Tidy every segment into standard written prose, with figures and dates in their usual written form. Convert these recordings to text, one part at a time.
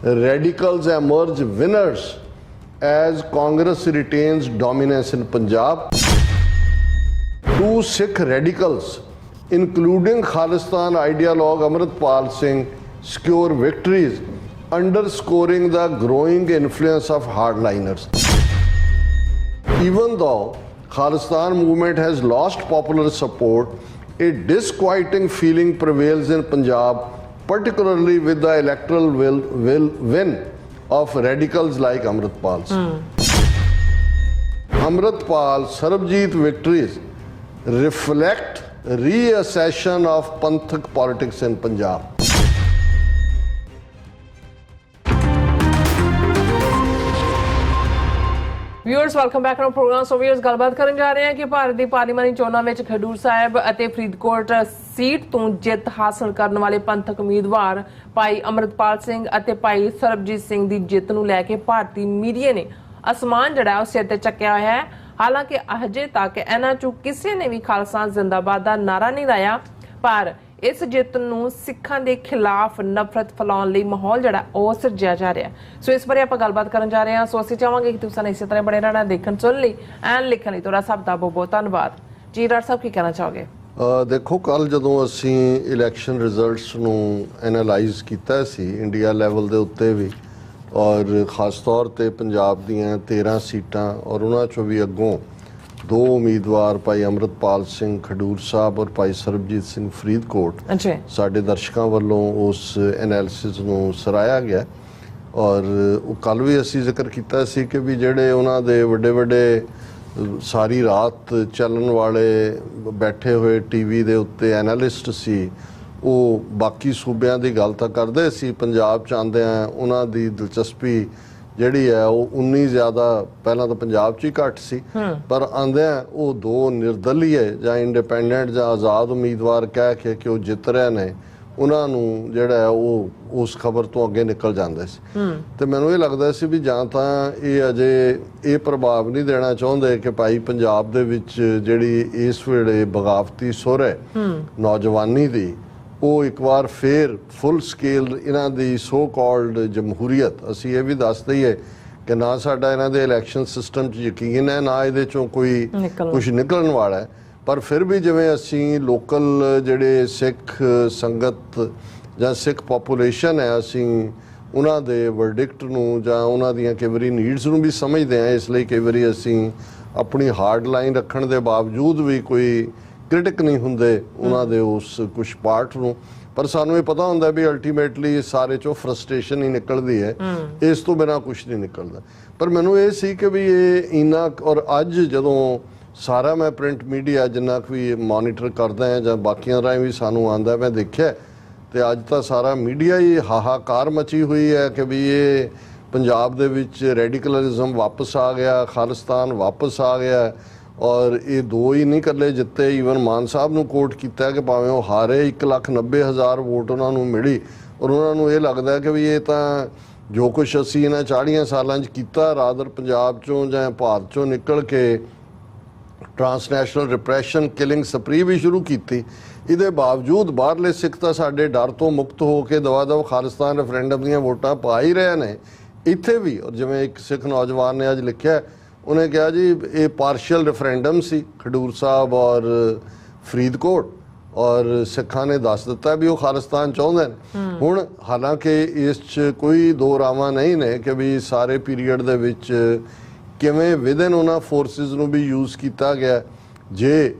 radicals emerge winners as Congress retains dominance in Punjab. Two Sikh radicals, including Khalistan ideologue Amritpal Singh, secure victories, underscoring the growing influence of hardliners. Even though Khalistan movement has lost popular support, a disquieting feeling prevails in Punjab, particularly with the electoral win of radicals like Amritpal Singh. Amritpal, Sarbjit victories reflect reaccession of Panthak politics in Punjab. Viewers welcome back to program. So viewers ਗੱਲਬਾਤ ਕਰਨ ਜਾ ਰਹੇ ਹਾਂ ਕਿ ਭਾਰਤ ਦੀ ਪਾਰਲੀਮਾਨੀ ਚੋਣਾਂ ਵਿੱਚ ਖਡੂਰ ਸਾਹਿਬ ਅਤੇ Faridkot seat ਤੋਂ ਜਿੱਤ ਹਾਸਲ ਕਰਨ ਵਾਲੇ ਪੰਥਕ ਉਮੀਦਵਾਰ ਭਾਈ ਅਮਰਿਤਪਾਲ ਸਿੰਘ ਅਤੇ ਭਾਈ ਸਰਬਜੀਤ ਸਿੰਘ ਦੀ ਜਿੱਤ ਨੂੰ ਲੈ ਕੇ ਭਾਰਤੀ ਮੀਡੀਆ ਨੇ ਅਸਮਾਨ ਜਿਹੜਾ ਉਹ ਸਿਰ ਤੇ ਚੱਕਿਆ ਹੋਇਆ ਹੈ। ਹਾਲਾਂਕਿ ਅਜੇ ਤੱਕ ਇਹਨਾਂ ਚੋਂ ਕਿਸੇ ਨੇ ਵੀ ਖਾਲਸਾ ਜ਼ਿੰਦਾਬਾਦ ਦਾ ਨਾਰਾ ਨਹੀਂ ਲਾਇਆ, ਪਰ ਇਸ ਜਿੱਤ ਨੂੰ ਸਿੱਖਾਂ ਦੇ ਖਿਲਾਫ ਨਫ਼ਰਤ ਫੈਲਾਉਣ ਲਈ ਮਾਹੌਲ ਜਿਹੜਾ ਉਹ ਸਿਰਜਿਆ ਜਾ ਰਿਹਾ। ਸੋ ਇਸ ਬਾਰੇ ਆਪਾਂ ਗੱਲਬਾਤ ਕਰਨ ਜਾ ਰਹੇ ਹਾਂ। ਸੋ ਅਸੀਂ ਚਾਹਾਂਗੇ ਕਿ ਤੁਸੀਂ ਇਸੇ ਤਰ੍ਹਾਂ ਬਣੇ ਰਹਿਣਾ, ਦੇਖਣ ਸੁਣਨ ਲਈ ਐਨ ਲਿਖਣ ਲਈ ਤੁਹਾਡਾ ਸਭ ਦਾ ਬਹੁਤ ਬਹੁਤ ਧੰਨਵਾਦ ਜੀ। ਡਾਕਟਰ ਸਾਹਿਬ ਕੀ ਕਹਿਣਾ ਚਾਹੋਗੇ? ਦੇਖੋ, ਕੱਲ ਜਦੋਂ ਅਸੀਂ ਇਲੈਕਸ਼ਨ ਰਿਜ਼ਲਟਸ ਨੂੰ ਐਨਾਲਾਈਜ਼ ਕੀਤਾ ਸੀ ਇੰਡੀਆ ਲੈਵਲ ਦੇ ਉੱਤੇ ਵੀ, ਔਰ ਖਾਸ ਤੌਰ 'ਤੇ ਪੰਜਾਬ ਦੀਆਂ 13 ਸੀਟਾਂ ਔਰ ਉਹਨਾਂ 'ਚੋਂ ਵੀ ਅੱਗੋਂ 2 ਉਮੀਦਵਾਰ ਭਾਈ ਅਮਰਿਤਪਾਲ ਸਿੰਘ ਖਡੂਰ ਸਾਹਿਬ ਔਰ ਭਾਈ ਸਰਬਜੀਤ ਸਿੰਘ ਫਰੀਦਕੋਟ, ਸਾਡੇ ਦਰਸ਼ਕਾਂ ਵੱਲੋਂ ਉਸ ਐਨਾਲਿਸਿਸ ਨੂੰ ਸਰਾਹਿਆ ਗਿਆ। ਔਰ ਉਹ ਕੱਲ੍ਹ ਵੀ ਅਸੀਂ ਜ਼ਿਕਰ ਕੀਤਾ ਸੀ ਕਿ ਵੀ ਜਿਹੜੇ ਉਹਨਾਂ ਦੇ ਵੱਡੇ ਵੱਡੇ ਸਾਰੀ ਰਾਤ ਚੱਲਣ ਵਾਲੇ ਬੈਠੇ ਹੋਏ ਟੀਵੀ ਦੇ ਉੱਤੇ ਐਨਾਲਿਸਟ ਸੀ, ਉਹ ਬਾਕੀ ਸੂਬਿਆਂ ਦੀ ਗੱਲ ਤਾਂ ਕਰਦੇ ਸੀ, ਪੰਜਾਬ 'ਚ ਆਉਂਦਿਆਂ ਉਹਨਾਂ ਦੀ ਦਿਲਚਸਪੀ ਜਿਹੜੀ ਹੈ ਉਹ ਉਨੀ ਜ਼ਿਆਦਾ ਪਹਿਲਾਂ ਤਾਂ ਪੰਜਾਬ 'ਚ ਹੀ ਘੱਟ ਸੀ, ਪਰ ਆਉਂਦਿਆਂ ਉਹ 2 ਨਿਰਦਲੀਏ ਜਾਂ ਇੰਡੀਪੈਂਡੈਂਟ ਜਾਂ ਆਜ਼ਾਦ ਉਮੀਦਵਾਰ ਕਹਿ ਕੇ ਕਿ ਉਹ ਜਿੱਤ ਰਹੇ ਨੇ, ਉਹਨਾਂ ਨੂੰ ਜਿਹੜਾ ਹੈ ਉਹ ਉਸ ਖਬਰ ਤੋਂ ਅੱਗੇ ਨਿਕਲ ਜਾਂਦੇ ਸੀ। ਤੇ ਮੈਨੂੰ ਇਹ ਲੱਗਦਾ ਸੀ ਵੀ ਜਾਂ ਤਾਂ ਇਹ ਅਜੇ ਇਹ ਪ੍ਰਭਾਵ ਨਹੀਂ ਦੇਣਾ ਚਾਹੁੰਦੇ ਕਿ ਭਾਈ ਪੰਜਾਬ ਦੇ ਵਿੱਚ ਜਿਹੜੀ ਇਸ ਵੇਲੇ ਬਗਾਵਤੀ ਸੁਰ ਹੈ ਨੌਜਵਾਨੀ ਦੀ, ਉਹ ਇੱਕ ਵਾਰ ਫੇਰ ਫੁੱਲ ਸਕੇਲ ਇਹਨਾਂ ਦੀ ਸੋ ਕਾਲਡ ਜਮਹੂਰੀਅਤ, ਅਸੀਂ ਇਹ ਵੀ ਦੱਸ ਦਈਏ ਕਿ ਨਾ ਸਾਡਾ ਇਹਨਾਂ ਦੇ ਇਲੈਕਸ਼ਨ ਸਿਸਟਮ 'ਚ ਯਕੀਨ ਹੈ, ਨਾ ਇਹਦੇ 'ਚੋਂ ਕੋਈ ਕੁਛ ਨਿਕਲਣ ਵਾਲਾ ਹੈ, ਪਰ ਫਿਰ ਵੀ ਜਿਵੇਂ ਅਸੀਂ ਲੋਕਲ ਜਿਹੜੇ ਸਿੱਖ ਸੰਗਤ ਜਾਂ ਸਿੱਖ ਪਾਪੂਲੇਸ਼ਨ ਹੈ, ਅਸੀਂ ਉਹਨਾਂ ਦੇ ਵਰਡਿਕਟ ਨੂੰ ਜਾਂ ਉਹਨਾਂ ਦੀਆਂ ਕਈ ਵਾਰੀ ਨੀਡਸ ਨੂੰ ਵੀ ਸਮਝਦੇ ਹਾਂ। ਇਸ ਲਈ ਕਈ ਵਾਰੀ ਅਸੀਂ ਆਪਣੀ ਹਾਰਡ ਲਾਈਨ ਰੱਖਣ ਦੇ ਬਾਵਜੂਦ ਵੀ ਕੋਈ ਕ੍ਰਿਟਿਕ ਨਹੀਂ ਹੁੰਦੇ ਉਹਨਾਂ ਦੇ ਉਸ ਕੁਛ ਪਾਰਟ ਨੂੰ, ਪਰ ਸਾਨੂੰ ਇਹ ਪਤਾ ਹੁੰਦਾ ਵੀ ਅਲਟੀਮੇਟਲੀ ਸਾਰੇ 'ਚੋਂ ਫਰਸਟ੍ਰੇਸ਼ਨ ਹੀ ਨਿਕਲਦੀ ਹੈ, ਇਸ ਤੋਂ ਬਿਨਾਂ ਕੁਛ ਨਹੀਂ ਨਿਕਲਦਾ। ਪਰ ਮੈਨੂੰ ਇਹ ਸੀ ਕਿ ਵੀ ਇਹ ਇੰਨਾ, ਔਰ ਅੱਜ ਜਦੋਂ ਸਾਰਾ ਮੈਂ ਪ੍ਰਿੰਟ ਮੀਡੀਆ ਜਿੰਨਾ ਕੁ ਵੀ ਮੋਨੀਟਰ ਕਰਦਾ ਹਾਂ ਜਾਂ ਬਾਕੀਆਂ ਰਾਹੀਂ ਵੀ ਸਾਨੂੰ ਆਉਂਦਾ, ਮੈਂ ਦੇਖਿਆ ਤੇ ਅੱਜ ਤਾਂ ਸਾਰਾ ਮੀਡੀਆ ਹੀ ਹਾਹਾਕਾਰ ਮਚੀ ਹੋਈ ਹੈ ਕਿ ਵੀ ਇਹ ਪੰਜਾਬ ਦੇ ਵਿੱਚ ਰੈਡੀਕਲਿਜ਼ਮ ਵਾਪਸ ਆ ਗਿਆ, ਖਾਲਿਸਤਾਨ ਵਾਪਸ ਆ ਗਿਆ। ਔਰ ਇਹ 2 ਹੀ ਨਹੀਂ ਇਕੱਲੇ ਜਿੱਤੇ, ਈਵਨ ਮਾਨ ਸਾਹਿਬ ਨੂੰ ਕੋਟ ਕੀਤਾ ਕਿ ਭਾਵੇਂ ਉਹ ਹਾਰੇ 1,90,000 ਵੋਟ ਉਹਨਾਂ ਨੂੰ ਮਿਲੀ, ਔਰ ਉਹਨਾਂ ਨੂੰ ਇਹ ਲੱਗਦਾ ਕਿ ਵੀ ਇਹ ਤਾਂ ਜੋ ਕੁਛ ਅਸੀਂ ਇਹਨਾਂ 40 ਸਾਲਾਂ 'ਚ ਕੀਤਾ, ਰਾਦਰ ਪੰਜਾਬ 'ਚੋਂ ਜਾਂ ਭਾਰਤ 'ਚੋਂ ਨਿਕਲ ਕੇ ਟਰਾਂਸਨੈਸ਼ਨਲ ਰਿਪਰੈਸ਼ਨ ਕਿਲਿੰਗ ਸਪਰੀ ਵੀ ਸ਼ੁਰੂ ਕੀਤੀ, ਇਹਦੇ ਬਾਵਜੂਦ ਬਾਹਰਲੇ ਸਿੱਖ ਤਾਂ ਸਾਡੇ ਡਰ ਤੋਂ ਮੁਕਤ ਹੋ ਕੇ ਦਵਾ ਖਾਲਿਸਤਾਨ ਰੈਫਰੈਂਡਮ ਦੀਆਂ ਵੋਟਾਂ ਪਾ ਹੀ ਰਹੇ ਨੇ ਇੱਥੇ ਵੀ। ਔਰ ਜਿਵੇਂ ਇੱਕ ਸਿੱਖ ਨੌਜਵਾਨ ਨੇ ਅੱਜ ਲਿਖਿਆ, ਉਹਨੇ ਕਿਹਾ ਜੀ ਇਹ ਪਾਰਸ਼ੀਅਲ ਰੈਫਰੈਂਡਮ ਸੀ ਖਡੂਰ ਸਾਹਿਬ ਔਰ ਫਰੀਦਕੋਟ, ਔਰ ਸਿੱਖਾਂ ਨੇ ਦੱਸ ਦਿੱਤਾ ਵੀ ਉਹ ਖਾਲਿਸਤਾਨ ਚਾਹੁੰਦੇ ਨੇ। ਹੁਣ ਹਾਲਾਂਕਿ ਇਸ 'ਚ ਕੋਈ 2 ਰਾਵਾਂ ਨਹੀਂ ਨੇ ਕਿ ਵੀ ਸਾਰੇ ਪੀਰੀਅਡ ਦੇ ਵਿੱਚ ਕਿਵੇਂ ਵਿਦਨ ਉਹਨਾਂ ਫੋਰਸਿਸ ਨੂੰ ਵੀ ਯੂਜ਼ ਕੀਤਾ ਗਿਆ। ਜੇ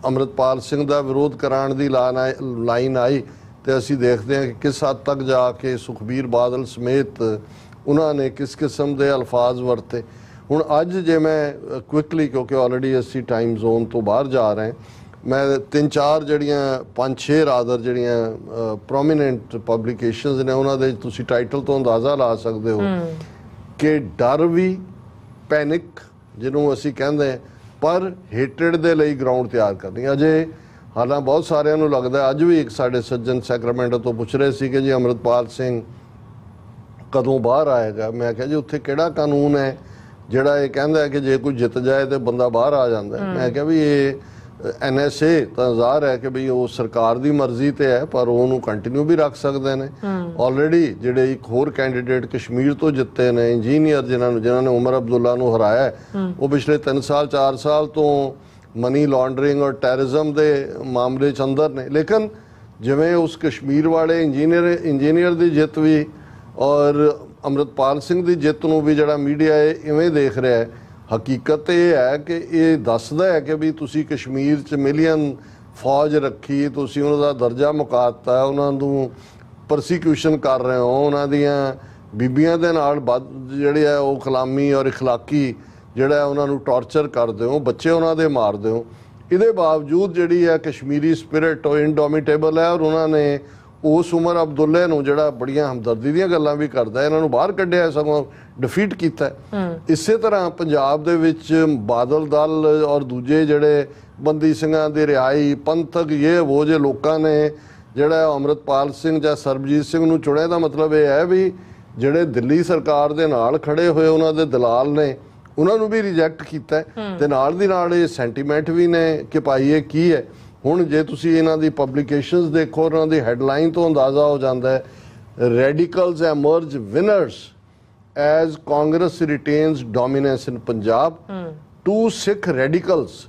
ਅਮਰਿਤਪਾਲ ਸਿੰਘ ਦਾ ਵਿਰੋਧ ਕਰਾਉਣ ਦੀ ਲਾਈਨ ਆਈ ਤੇ ਅਸੀਂ ਦੇਖਦੇ ਹਾਂ ਕਿ ਕਿਸ ਹੱਦ ਤੱਕ ਜਾ ਕੇ ਸੁਖਬੀਰ ਬਾਦਲ ਸਮੇਤ ਉਹਨਾਂ ਨੇ ਕਿਸ ਕਿਸਮ ਦੇ ਅਲਫਾਜ਼ ਵਰਤੇ। ਹੁਣ ਅੱਜ ਜੇ ਮੈਂ ਕੁਇਕਲੀ, ਕਿਉਂਕਿ ਆਲਰੇਡੀ ਅਸੀਂ ਟਾਈਮ ਜ਼ੋਨ ਤੋਂ ਬਾਹਰ ਜਾ ਰਹੇ, ਮੈਂ 3-4 ਜਿਹੜੀਆਂ 5-6 ਰਾਦਰ ਜਿਹੜੀਆਂ ਪ੍ਰੋਮੀਨੈਂਟ ਪਬਲੀਕੇਸ਼ਨਸ ਨੇ ਉਹਨਾਂ ਦੇ ਤੁਸੀਂ ਟਾਈਟਲ ਤੋਂ ਅੰਦਾਜ਼ਾ ਲਾ ਸਕਦੇ ਹੋ ਕਿ ਡਰ ਵੀ, ਪੈਨਿਕ ਜਿਹਨੂੰ ਅਸੀਂ ਕਹਿੰਦੇ, ਪਰ ਹੇਟਰਡ ਦੇ ਲਈ ਗਰਾਊਂਡ ਤਿਆਰ ਕਰਨੀ ਅਜੇ। ਹਾਲਾਂ ਬਹੁਤ ਸਾਰਿਆਂ ਨੂੰ ਲੱਗਦਾ, ਅੱਜ ਵੀ ਇੱਕ ਸਾਡੇ ਸੱਜਣ ਸੈਕਰਾਮੈਂਟੋ ਤੋਂ ਪੁੱਛ ਰਹੇ ਸੀ ਕਿ ਜੀ ਅਮਰਿਤਪਾਲ ਸਿੰਘ ਕਦੋਂ ਬਾਹਰ ਆਏਗਾ। ਮੈਂ ਕਿਹਾ ਜੀ ਉੱਥੇ ਕਿਹੜਾ ਕਾਨੂੰਨ ਹੈ ਜਿਹੜਾ ਇਹ ਕਹਿੰਦਾ ਕਿ ਜੇ ਕੋਈ ਜਿੱਤ ਜਾਏ ਤੇ ਬੰਦਾ ਬਾਹਰ ਆ ਜਾਂਦਾ। ਮੈਂ ਕਿਹਾ ਵੀ ਇਹ NSA ਤਾਂ ਜ਼ਾਹਰ ਹੈ ਕਿ ਬਈ ਉਹ ਸਰਕਾਰ ਦੀ ਮਰਜ਼ੀ ਤੇ ਹੈ, ਪਰ ਉਹਨੂੰ ਕੰਟੀਨਿਊ ਵੀ ਰੱਖ ਸਕਦੇ ਨੇ। ਆਲਰੇਡੀ ਜਿਹੜੇ ਇੱਕ ਹੋਰ ਕੈਂਡੀਡੇਟ ਕਸ਼ਮੀਰ ਤੋਂ ਜਿੱਤੇ ਨੇ, ਇੰਜੀਨੀਅਰ ਜਿਨ੍ਹਾਂ ਨੇ ਉਮਰ ਅਬਦੁੱਲਾ ਨੂੰ ਹਰਾਇਆ, ਉਹ ਪਿਛਲੇ 3 ਸਾਲ 4 ਸਾਲ ਤੋਂ ਮਨੀ ਲਾਂਡਰਿੰਗ ਔਰ ਟੈਰਰਿਜ਼ਮ ਦੇ ਮਾਮਲੇ 'ਚ ਅੰਦਰ ਨੇ। ਲੇਕਿਨ ਜਿਵੇਂ ਉਸ ਕਸ਼ਮੀਰ ਵਾਲੇ ਇੰਜੀਨੀਅਰ ਦੀ ਜਿੱਤ ਵੀ ਔਰ ਅੰਮ੍ਰਿਤਪਾਲ ਸਿੰਘ ਦੀ ਜਿੱਤ ਨੂੰ ਵੀ ਜਿਹੜਾ ਮੀਡੀਆ ਇਵੇਂ ਦੇਖ ਰਿਹਾ ਹੈ, ਹਕੀਕਤ ਇਹ ਹੈ ਕਿ ਇਹ ਦੱਸਦਾ ਹੈ ਕਿ ਵੀ ਤੁਸੀਂ ਕਸ਼ਮੀਰ 'ਚ ਮਿਲੀਅਨ ਫੌਜ ਰੱਖੀ, ਤੁਸੀਂ ਉਹਨਾਂ ਦਾ ਦਰਜਾ ਮੁਕਾਤਾ, ਉਹਨਾਂ ਨੂੰ ਪ੍ਰਸੀਕਿਊਸ਼ਨ ਕਰ ਰਹੇ ਹੋ, ਉਹਨਾਂ ਦੀਆਂ ਬੀਬੀਆਂ ਦੇ ਨਾਲ ਜਿਹੜੇ ਆ ਉਹ ਕਲਾਮੀ ਔਰ ਇਖਲਾਕੀ ਜਿਹੜਾ ਉਹਨਾਂ ਨੂੰ ਟੌਰਚਰ ਕਰਦੇ ਹੋ, ਬੱਚੇ ਉਹਨਾਂ ਦੇ ਮਾਰਦੇ ਹੋ। ਇਹਦੇ ਬਾਵਜੂਦ ਜਿਹੜੀ ਹੈ ਕਸ਼ਮੀਰੀ ਸਪਿਰਿਟ ਉਹ ਇਨਡੋਮੀਟੇਬਲ ਹੈ, ਔਰ ਉਹਨਾਂ ਨੇ ਉਸ ਉਮਰ ਅਬਦੁੱਲੇ ਨੂੰ ਜਿਹੜਾ ਬੜੀਆਂ ਹਮਦਰਦੀ ਦੀਆਂ ਗੱਲਾਂ ਵੀ ਕਰਦਾ, ਇਹਨਾਂ ਨੂੰ ਬਾਹਰ ਕੱਢਿਆ, ਸਗੋਂ ਡਿਫੀਟ ਕੀਤਾ। ਇਸੇ ਤਰ੍ਹਾਂ ਪੰਜਾਬ ਦੇ ਵਿੱਚ ਬਾਦਲ ਦਲ ਔਰ ਦੂਜੇ ਜਿਹੜੇ ਬੰਦੀ ਸਿੰਘਾਂ ਦੀ ਰਿਹਾਈ, ਪੰਥਕ ਉਹ ਜੇ ਲੋਕਾਂ ਨੇ ਜਿਹੜਾ ਅੰਮ੍ਰਿਤਪਾਲ ਸਿੰਘ ਜਾਂ ਸਰਬਜੀਤ ਸਿੰਘ ਨੂੰ ਚੁਣਿਆ, ਦਾ ਮਤਲਬ ਇਹ ਹੈ ਵੀ ਜਿਹੜੇ ਦਿੱਲੀ ਸਰਕਾਰ ਦੇ ਨਾਲ ਖੜੇ ਹੋਏ ਉਹਨਾਂ ਦੇ ਦਲਾਲ ਨੇ, ਉਹਨਾਂ ਨੂੰ ਵੀ ਰਿਜੈਕਟ ਕੀਤਾ ਤੇ ਨਾਲ ਦੀ ਨਾਲ ਇਹ ਸੈਂਟੀਮੈਂਟ ਵੀ ਨੇ ਕਿ ਭਾਈ ਇਹ ਕੀ ਹੈ। ਹੁਣ ਜੇ ਤੁਸੀਂ ਇਹਨਾਂ ਦੀ ਪਬਲੀਕੇਸ਼ਨਸ ਦੇਖੋ, ਉਹਨਾਂ ਦੀ ਹੈਡਲਾਈਨ ਤੋਂ ਅੰਦਾਜ਼ਾ ਹੋ ਜਾਂਦਾ ਹੈ, radicals emerge winners as Congress retains dominance in Punjab, 2 Sikh radicals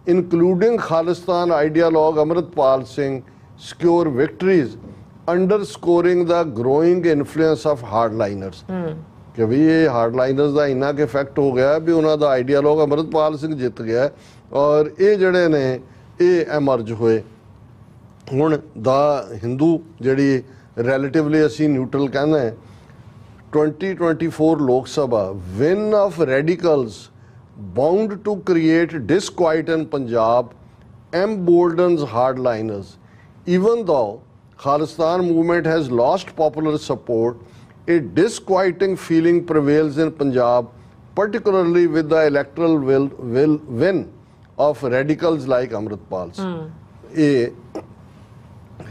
including Khalistan ideologue Amritpal Singh secure victories underscoring the growing influence of hardliners। ਕਿ ਵੀ ਇਹ ਹਾਰਡਲਾਈਨਰਸ ਦਾ ਇੰਨਾ ਕਿ ਇਫੈਕਟ ਹੋ ਗਿਆ ਵੀ ਉਹਨਾਂ ਦਾ ਆਈਡੀਆਲੋਗ ਅੰਮ੍ਰਿਤਪਾਲ ਸਿੰਘ ਜਿੱਤ ਗਿਆ ਔਰ ਇਹ ਜਿਹੜੇ ਨੇ ਇਹ ਐਮਰਜ ਹੋਏ। ਹੁਣ ਦਾ ਹਿੰਦੂ ਜਿਹੜੀ ਰਿਲੇਟਿਵਲੀ ਅਸੀਂ ਨਿਊਟਰਲ ਕਹਿੰਦੇ ਹਾਂ, 2024 Lok Sabha win of radicals bound to create disquiet in Punjab emboldens hardliners. Even though Khalistan movement has lost popular support, a disquieting feeling prevails in Punjab, particularly with the electoral win of radicals like Amritpal Singh. ਇਹ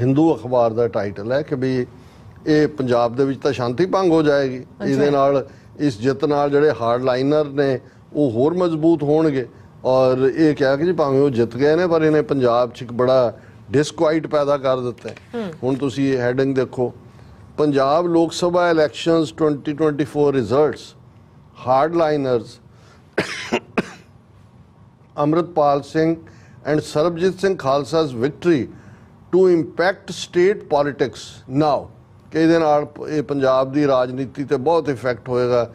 ਹਿੰਦੂ ਅਖਬਾਰ ਦਾ title ਹੈ ਕਿ ਵੀ ਇਹ ਪੰਜਾਬ ਦੇ ਵਿੱਚ ਤਾਂ ਸ਼ਾਂਤੀ ਭੰਗ ਹੋ ਜਾਏਗੀ, ਇਹਦੇ ਨਾਲ ਇਸ ਜਿੱਤ ਨਾਲ ਜਿਹੜੇ ਹਾਰਡਲਾਈਨਰ ਨੇ ਉਹ ਹੋਰ ਮਜ਼ਬੂਤ ਹੋਣਗੇ। ਔਰ ਇਹ ਕਿਹਾ ਕਿ ਜੀ ਭਾਵੇਂ ਉਹ ਜਿੱਤ ਗਏ ਨੇ ਪਰ ਇਹਨੇ ਪੰਜਾਬ 'ਚ ਇੱਕ ਬੜਾ ਡਿਸਕੁਆਇਟ ਪੈਦਾ ਕਰ ਦਿੱਤਾ ਹੈ। ਹੁਣ ਤੁਸੀਂ ਹੈਡਿੰਗ ਦੇਖੋ, Punjab Lok Sabha elections 2024 results, hardliners Amritpal Singh and Sarbjit Singh Khalsa's victory to impact state politics now। ਕਿ ਇਹਦੇ ਨਾਲ ਇਹ ਪੰਜਾਬ ਦੀ ਰਾਜਨੀਤੀ ਤੇ ਬਹੁਤ ਇਫੈਕਟ ਹੋਏਗਾ।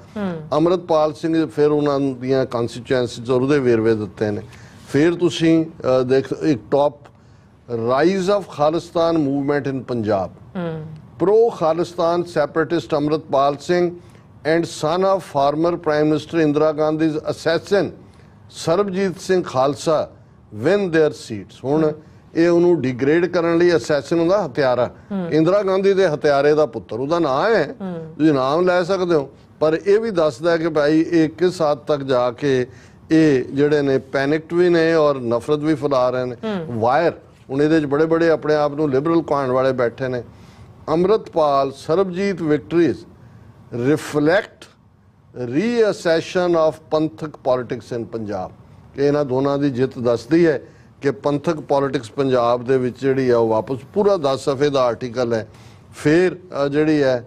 ਅੰਮ੍ਰਿਤਪਾਲ ਸਿੰਘ ਫਿਰ ਉਹਨਾਂ ਦੀਆਂ ਕਨਸਟੀਚੁਐਂਸੀਜ਼ ਔਰ ਉਹਦੇ ਵੇਰਵੇ ਦਿੱਤੇ ਨੇ। ਫਿਰ ਤੁਸੀਂ ਦੇਖ ਇੱਕ top, rise of Khalistan movement in Punjab, pro Khalistan separatist Amritpal Singh and son of former prime minister Indira Gandhi's assassin Sarabjeet Singh Khalsa win their seats. ਹੁਣ ਇਹ ਉਹਨੂੰ ਡਿਗਰੇਡ ਕਰਨ ਲਈ ਅਸੈਸਨ ਹੁੰਦਾ ਹਥਿਆਰਾ, ਇੰਦਰਾ ਗਾਂਧੀ ਦੇ ਹਥਿਆਰੇ ਦਾ ਪੁੱਤਰ, ਉਹਦਾ ਨਾਂ ਹੈ, ਤੁਸੀਂ ਨਾਮ ਲੈ ਸਕਦੇ ਹੋ। ਪਰ ਇਹ ਵੀ ਦੱਸਦਾ ਹੈ ਕਿ ਭਾਈ ਇਹ ਕਿਸ ਹੱਦ ਤੱਕ ਜਾ ਕੇ ਇਹ ਜਿਹੜੇ ਨੇ ਪੈਨਿਕਡ ਵੀ ਨੇ ਔਰ ਨਫ਼ਰਤ ਵੀ ਫੈਲਾ ਰਹੇ ਨੇ। ਵਾਇਰ ਹੁਣ ਇਹਦੇ 'ਚ ਬੜੇ ਬੜੇ ਆਪਣੇ ਆਪ ਨੂੰ ਲਿਬਰਲ ਕਹਾਉਣ ਵਾਲੇ ਬੈਠੇ ਨੇ। ਅੰਮ੍ਰਿਤਪਾਲ ਸਰਬਜੀਤ ਵਿਕਟਰੀਜ਼ ਰਿਫਲੈਕਟ ਰੀਅਸੈਸ਼ਨ ਆਫ ਪੰਥਕ ਪੋਲਿਟਿਕਸ ਇਨ ਪੰਜਾਬ। ਕਿ ਇਹਨਾਂ ਦੋਨਾਂ ਦੀ ਜਿੱਤ ਦੱਸਦੀ ਹੈ ਕਿ ਪੰਥਕ ਪੋਲਿਟਿਕਸ ਪੰਜਾਬ ਦੇ ਵਿੱਚ ਜਿਹੜੀ ਆ ਉਹ ਵਾਪਸ, ਪੂਰਾ 10 ਸਫ਼ੇ ਦਾ ਆਰਟੀਕਲ ਹੈ। ਫਿਰ ਜਿਹੜੀ ਹੈ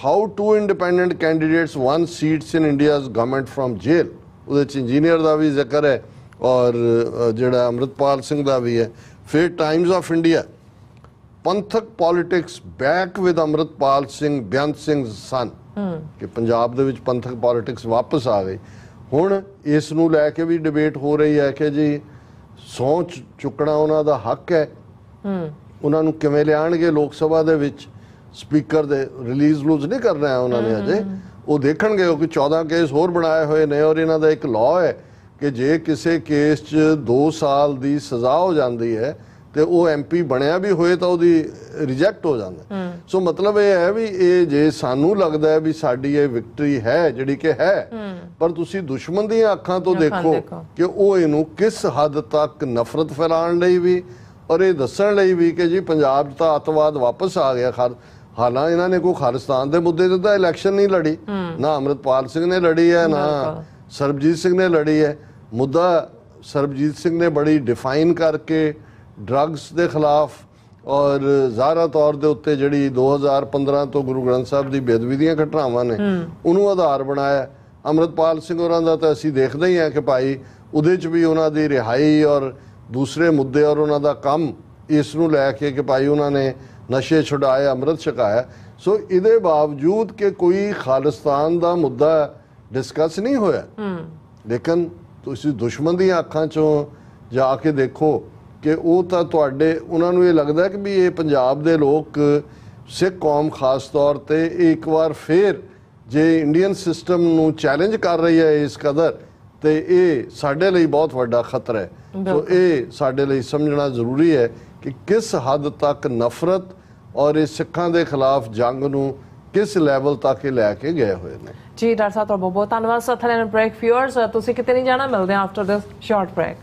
how 2 independent candidates won seats in India's government from jail, ਉਹਦੇ 'ਚ ਇੰਜੀਨੀਅਰ ਦਾ ਵੀ ਜ਼ਿਕਰ ਹੈ ਔਰ ਜਿਹੜਾ ਅੰਮ੍ਰਿਤਪਾਲ ਸਿੰਘ ਦਾ ਵੀ ਹੈ। ਫਿਰ Times of India, Panthic politics back with Amritpal Singh Beant Singh son, ਕਿ ਪੰਜਾਬ ਦੇ ਵਿੱਚ ਪੰਥਕ ਪੋਲਿਟਿਕਸ ਵਾਪਸ ਆ ਗਈ। ਹੁਣ ਇਸ ਨੂੰ ਲੈ ਕੇ ਵੀ ਡਿਬੇਟ ਹੋ ਰਹੀ ਹੈ ਕਿ ਜੀ ਸਹੁੰ ਚੁੱਕਣਾ ਉਹਨਾਂ ਦਾ ਹੱਕ ਹੈ, ਉਹਨਾਂ ਨੂੰ ਕਿਵੇਂ ਲਿਆਣਗੇ ਲੋਕ ਸਭਾ ਦੇ ਵਿੱਚ। ਸਪੀਕਰ ਦੇ ਰਿਲੀਜ਼ ਲੂਜ਼ ਨਹੀਂ ਕਰਨਾ ਹੈ ਉਹਨਾਂ ਨੇ ਅਜੇ, ਉਹ ਦੇਖਣਗੇ ਕਿਉਂਕਿ 14 ਕੇਸ ਹੋਰ ਬਣਾਏ ਹੋਏ ਨੇ ਔਰ ਇਹਨਾਂ ਦਾ ਇੱਕ ਲਾਅ ਹੈ ਕਿ ਜੇ ਕਿਸੇ ਕੇਸ 'ਚ 2 ਸਾਲ ਦੀ ਸਜ਼ਾ ਹੋ ਜਾਂਦੀ ਹੈ ਤੇ ਉਹ MP ਬਣਿਆ ਵੀ ਹੋਏ ਤਾਂ ਉਹਦੀ ਰਿਜੈਕਟ ਹੋ ਜਾਂਦਾ। ਸੋ ਮਤਲਬ ਇਹ ਹੈ ਵੀ ਇਹ ਜੇ ਸਾਨੂੰ ਲੱਗਦਾ ਹੈ ਵੀ ਸਾਡੀ ਇਹ ਵਿਕਟਰੀ ਹੈ ਜਿਹੜੀ ਕਿ ਹੈ, ਪਰ ਤੁਸੀਂ ਦੁਸ਼ਮਣ ਦੀਆਂ ਅੱਖਾਂ ਤੋਂ ਦੇਖੋ ਕਿ ਉਹ ਇਹਨੂੰ ਕਿਸ ਹੱਦ ਤੱਕ ਨਫ਼ਰਤ ਫੈਲਾਉਣ ਲਈ ਵੀ ਔਰ ਇਹ ਦੱਸਣ ਲਈ ਵੀ ਕਿ ਜੀ ਪੰਜਾਬ 'ਚ ਤਾਂ ਅੱਤਵਾਦ ਵਾਪਸ ਆ ਗਿਆ। ਹਾਲਾਂ ਇਹਨਾਂ ਨੇ ਕੋਈ ਖਾਲਿਸਤਾਨ ਦੇ ਮੁੱਦੇ ਤੇ ਤਾਂ ਇਲੈਕਸ਼ਨ ਨਹੀਂ ਲੜੀ, ਨਾ ਅੰਮ੍ਰਿਤਪਾਲ ਸਿੰਘ ਨੇ ਲੜੀ ਹੈ, ਨਾ ਸਰਬਜੀਤ ਸਿੰਘ ਨੇ ਲੜੀ ਹੈ। ਮੁੱਦਾ ਸਰਬਜੀਤ ਸਿੰਘ ਨੇ ਬੜੀ ਡਿਫਾਈਨ ਕਰਕੇ ਡਰੱਗਸ ਦੇ ਖਿਲਾਫ ਔਰ ਜ਼ਾਹਰਾ ਤੌਰ ਦੇ ਉੱਤੇ ਜਿਹੜੀ 2015 ਤੋਂ ਗੁਰੂ ਗ੍ਰੰਥ ਸਾਹਿਬ ਦੀ ਬੇਅਦਬੀ ਦੀਆਂ ਘਟਨਾਵਾਂ ਨੇ ਉਹਨੂੰ ਆਧਾਰ ਬਣਾਇਆ। ਅੰਮ੍ਰਿਤਪਾਲ ਸਿੰਘ ਹੋਰਾਂ ਦਾ ਤਾਂ ਅਸੀਂ ਦੇਖਦੇ ਹੀ ਹਾਂ ਕਿ ਭਾਈ ਉਹਦੇ 'ਚ ਵੀ ਉਹਨਾਂ ਦੀ ਰਿਹਾਈ ਔਰ ਦੂਸਰੇ ਮੁੱਦੇ ਔਰ ਉਹਨਾਂ ਦਾ ਕੰਮ ਇਸ ਨੂੰ ਲੈ ਕੇ ਕਿ ਭਾਈ ਉਹਨਾਂ ਨੇ ਨਸ਼ੇ ਛੁਡਾਏ, ਅੰਮ੍ਰਿਤ ਛਕਾਇਆ। ਸੋ ਇਹਦੇ ਬਾਵਜੂਦ ਕਿ ਕੋਈ ਖਾਲਿਸਤਾਨ ਦਾ ਮੁੱਦਾ ਡਿਸਕਸ ਨਹੀਂ ਹੋਇਆ, ਲੇਕਿਨ ਤੁਸੀਂ ਦੁਸ਼ਮਣ ਦੀਆਂ ਅੱਖਾਂ 'ਚੋਂ ਜਾ ਕੇ ਦੇਖੋ ਕਿ ਉਹ ਤਾਂ ਤੁਹਾਡੇ ਉਹਨਾਂ ਨੂੰ ਇਹ ਲੱਗਦਾ ਕਿ ਵੀ ਇਹ ਪੰਜਾਬ ਦੇ ਲੋਕ ਸਿੱਖ ਕੌਮ ਖਾਸ ਤੌਰ ਤੇ ਇੱਕ ਵਾਰ ਫੇਰ ਜੇ ਇੰਡੀਅਨ ਸਿਸਟਮ ਨੂੰ ਚੈਲੰਜ ਕਰ ਰਹੀ ਹੈ ਇਸ ਕਦਰ, ਤੇ ਇਹ ਸਾਡੇ ਲਈ ਬਹੁਤ ਵੱਡਾ ਖਤਰਾ ਹੈ। ਸੋ ਇਹ ਸਾਡੇ ਲਈ ਸਮਝਣਾ ਜ਼ਰੂਰੀ ਹੈ ਕਿ ਕਿਸ ਹੱਦ ਤੱਕ ਨਫ਼ਰਤ ਔਰ ਇਹ ਸਿੱਖਾਂ ਦੇ ਖਿਲਾਫ ਜੰਗ ਨੂੰ ਕਿਸ ਲੈਵਲ ਤੱਕ ਇਹ ਲੈ ਕੇ ਗਏ ਹੋਏ ਨੇ। ਜੀ ਡਾਕਟਰ ਸਾਹਿਬ, ਤੁਹਾਡਾ ਬਹੁਤ ਬਹੁਤ ਧੰਨਵਾਦ। ਸਥਲਨ ਬ੍ਰੇਕ ਵਿਊਅਰਸ, ਤੁਸੀਂ ਕਿਤੇ ਨਹੀਂ ਜਾਣਾ, ਮਿਲਦੇ ਹਾਂ ਆਫਟਰ ਦਿਸ ਸ਼ਾਰਟ ਬ੍ਰੇਕ।